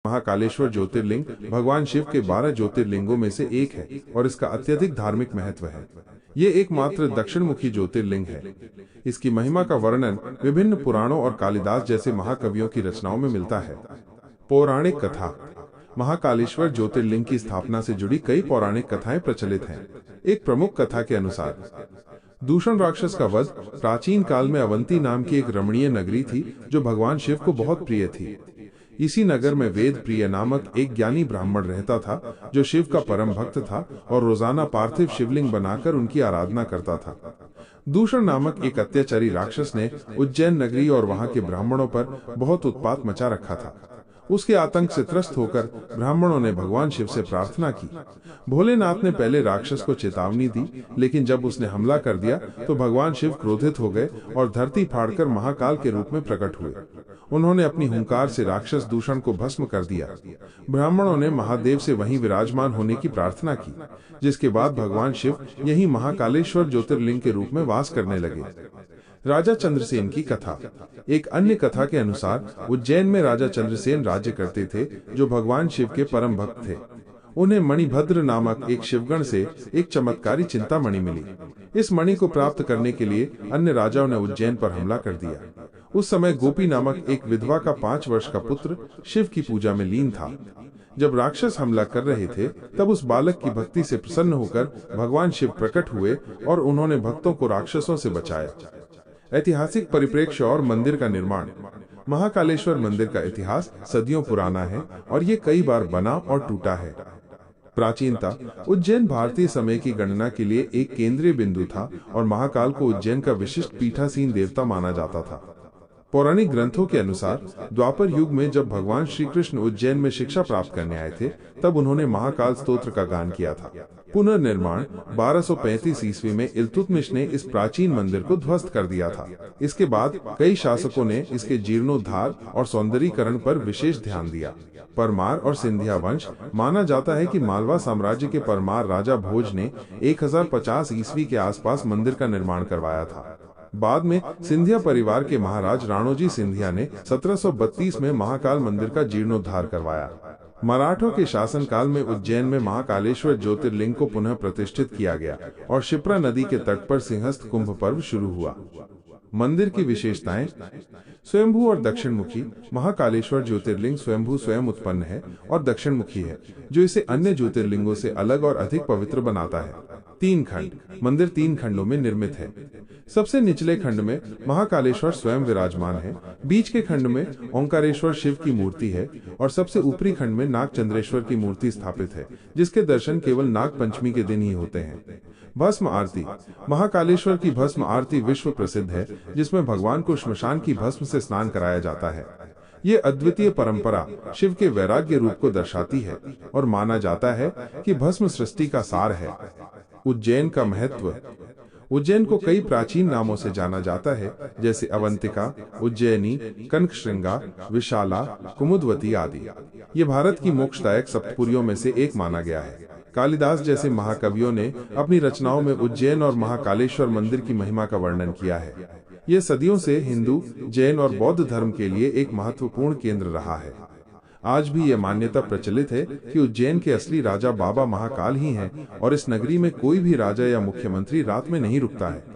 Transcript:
महाकालेश्वर ज्योतिर्लिंग भगवान शिव के 12 ज्योतिर्लिंगों में से एक है और इसका अत्यधिक धार्मिक महत्व है। ये एकमात्र दक्षिणमुखी ज्योतिर्लिंग है। इसकी महिमा का वर्णन विभिन्न पुराणों और कालिदास जैसे महाकवियों की रचनाओं में मिलता है। पौराणिक कथा। महाकालेश्वर ज्योतिर्लिंग की स्थापना से जुड़ी कई पौराणिक कथाएं प्रचलित हैं। एक प्रमुख कथा के अनुसार दूषण राक्षस का वध प्राचीन काल में अवंती नाम की एक रमणीय नगरी थी जो भगवान शिव को बहुत प्रिय थी। इसी नगर में वेद प्रिय नामक एक ज्ञानी ब्राह्मण रहता था जो शिव का परम भक्त था और रोजाना पार्थिव शिवलिंग बनाकर उनकी आराधना करता था। दूषण नामक एक अत्याचारी राक्षस ने उज्जैन नगरी और वहां के ब्राह्मणों पर बहुत उत्पात मचा रखा था। उसके आतंक से त्रस्त होकर ब्राह्मणों ने भगवान शिव से प्रार्थना की। भोलेनाथ ने पहले राक्षस को चेतावनी दी, लेकिन जब उसने हमला कर दिया तो भगवान शिव क्रोधित हो गए और धरती फाड़कर महाकाल के रूप में प्रकट हुए। उन्होंने अपनी हुंकार से राक्षस दूषण को भस्म कर दिया। ब्राह्मणों ने महादेव से वहीं विराजमान होने की प्रार्थना की, जिसके बाद भगवान शिव यहीं महाकालेश्वर ज्योतिर्लिंग के रूप में वास करने लगे। राजा चंद्रसेन की कथा। एक अन्य कथा के अनुसार उज्जैन में राजा चंद्रसेन राज्य करते थे जो भगवान शिव के परम भक्त थे। उन्हें मणिभद्र नामक एक शिवगण से एक चमत्कारी चिंतामणि मिली। इस मणि को प्राप्त करने के लिए अन्य राजाओं ने उज्जैन पर हमला कर दिया। उस समय गोपी नामक एक विधवा का 5 वर्ष का पुत्र शिव की पूजा में लीन था। जब राक्षस हमला कर रहे थे तब उस बालक की भक्ति से प्रसन्न होकर भगवान शिव प्रकट हुए और उन्होंने भक्तों को राक्षसों से बचाया। ऐतिहासिक परिप्रेक्ष्य और मंदिर का निर्माण। महाकालेश्वर मंदिर का इतिहास सदियों पुराना है और ये कई बार बना और टूटा है। प्राचीनता। उज्जैन भारतीय समय की गणना के लिए एक केंद्रीय बिंदु था और महाकाल को उज्जैन का विशिष्ट पीठासीन देवता माना जाता था। पौराणिक ग्रंथों के अनुसार द्वापर युग में जब भगवान श्री कृष्ण उज्जैन में शिक्षा प्राप्त करने आए थे तब उन्होंने महाकाल स्तोत्र का गान किया था। पुनर्निर्माण 1235 ईस्वी में इल्तुतमिश ने इस प्राचीन मंदिर को ध्वस्त कर दिया था। इसके बाद कई शासकों ने इसके जीर्णोद्धार और सौंदर्यीकरण पर विशेष ध्यान दिया। परमार और सिंधिया वंश। माना जाता है कि मालवा साम्राज्य के परमार राजा भोज ने 1050 ईस्वी के आसपास मंदिर का निर्माण करवाया था। बाद में सिंधिया परिवार के महाराज राणोजी सिंधिया ने 1732 में महाकाल मंदिर का जीर्णोद्धार करवाया। मराठों के शासनकाल में उज्जैन में महाकालेश्वर ज्योतिर्लिंग को पुनः प्रतिष्ठित किया गया और शिप्रा नदी के तट पर सिंहस्थ कुंभ पर्व शुरू हुआ। मंदिर की विशेषताएं। स्वयंभू और दक्षिणमुखी। महाकालेश्वर ज्योतिर्लिंग स्वयंभू स्वयं उत्पन्न है और दक्षिणमुखी है, जो इसे अन्य ज्योतिर्लिंगों से अलग और अधिक पवित्र बनाता है। 3 खंड। मंदिर 3 खंडों में निर्मित है। सबसे निचले खंड में महाकालेश्वर स्वयं विराजमान है, बीच के खंड में ओंकारेश्वर शिव की मूर्ति है और सबसे ऊपरी खंड में नागचंद्रेश्वर की मूर्ति स्थापित है, जिसके दर्शन केवल नाग पंचमी के दिन ही होते हैं। भस्म आरती। महाकालेश्वर की भस्म आरती विश्व प्रसिद्ध है, जिसमें भगवान को श्मशान की भस्म से स्नान कराया जाता है। ये अद्वितीय परंपरा शिव के वैराग्य रूप को दर्शाती है और माना जाता है कि भस्म सृष्टि का सार है। उज्जैन का महत्व। उज्जैन को कई प्राचीन नामों से जाना जाता है, जैसे अवंतिका, उज्जैनी, कनकश्रृंगा, विशाला, कुमुदवती आदि। ये भारत की मोक्षदायक सप्तपुरियों में से एक माना गया है। कालिदास जैसे महाकवियों ने अपनी रचनाओं में उज्जैन और महाकालेश्वर मंदिर की महिमा का वर्णन किया है। यह सदियों से हिंदू, जैन और बौद्ध धर्म के लिए एक महत्वपूर्ण केंद्र रहा है। आज भी यह मान्यता प्रचलित है कि उज्जैन के असली राजा बाबा महाकाल ही हैं और इस नगरी में कोई भी राजा या मुख्यमंत्री रात में नहीं रुकता है।